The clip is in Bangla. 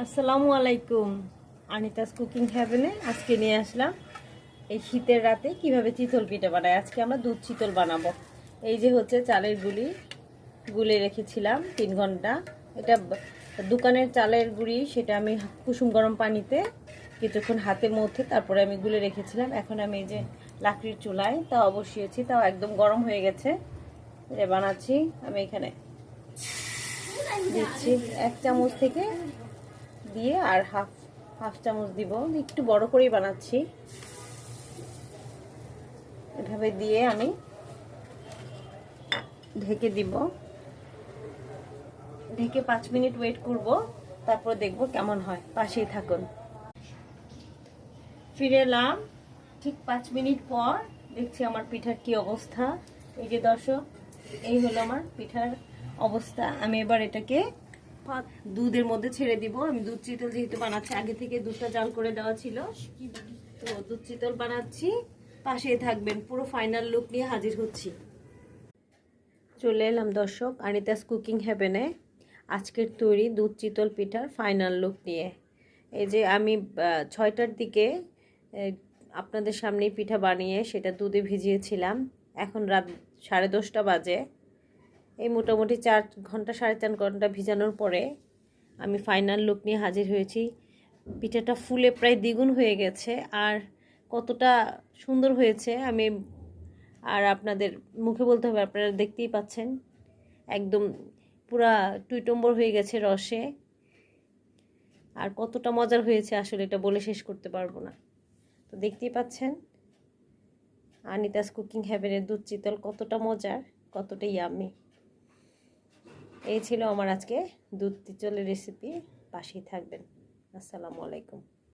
আসসালামু আলাইকুম। আনিতাস কুকিং হ্যাভেনে আজকে নিয়ে আসলাম এই শীতের রাতে কিভাবে চিতল পিঠা বানায়। আজকে আমরা দুধ চিতল বানাবো। এই যে হচ্ছে চালের গুঁড়ি গুলে রেখেছিলাম 3 ঘন্টা। এটা দোকানের চালের গুঁড়ি, সেটা আমি কুসুম গরম পানিতে কিছুক্ষণ হাতে মধ্যে তারপরে আমি গুলে রেখেছিলাম। এখন আমি এই যে লাকড়ির চুলায় তাও বসিয়েছি, তাও একদম গরম হয়ে গেছে। এটা বানাচ্ছি আমি, এখানে দিচ্ছি 1 চামচ থেকে দিয়ে আর হাফ চামচ দিব। একটু বড় করেই বানাচ্ছি। এভাবে দিয়ে আমি ঢেকে দিব। ঢেকে 5 মিনিট ওয়েট করব, তারপর দেখব কেমন হয়। পাশেই থাকুন। ফিরে এলাম ঠিক 5 মিনিট পর। দেখছি আমার পিঠার কি অবস্থা। এই যে দর্শক, এই হলো আমার পিঠার অবস্থা। আমি এবার এটাকে দুধের মধ্যে ছেড়ে দিব। আমি দুধ চিতল যেহেতু বানাচ্ছি, আগে থেকে দুধটা জাল করে দেওয়া ছিল, তো দুধ চিতল বানাচ্ছি। পাশেই থাকবেন, পুরো ফাইনাল লুক নিয়ে হাজির হচ্ছি। চলে এলাম দর্শক আনিতাস কুকিং হ্যাভেনে আজকের তৈরি দুধ চিতল পিঠার ফাইনাল লুক নিয়ে। এই যে আমি 6টার দিকে আপনাদের সামনেই পিঠা বানিয়ে সেটা দুধে ভিজিয়েছিলাম। এখন রাত 10:30 বাজে। এই মোটামুটি 4 ঘন্টা 4.5 ঘন্টা ভিজানোর পরে আমি ফাইনাল লুক নিয়ে হাজির হয়েছি। পিঠাটা ফুলে প্রায় দ্বিগুণ হয়ে গেছে, আর কতটা সুন্দর হয়েছে আমি আর আপনাদের মুখে বলতে হবে, আপনারা দেখতেই পাচ্ছেন। একদম পুরা টুইটম্বর হয়ে গেছে রসে। আর কতটা মজার হয়েছে আসলে এটা বলে শেষ করতে পারবো না। তো দেখতেই পাচ্ছেন আনিতাস কুকিং হ্যাভেনের দুধ চিতল কতটা মজার, কতটা ইয়াম্মি। এই ছিল আমার আজকে দুধ চিতলের রেসিপি। পাশেই থাকবেন। আসসালামু আলাইকুম।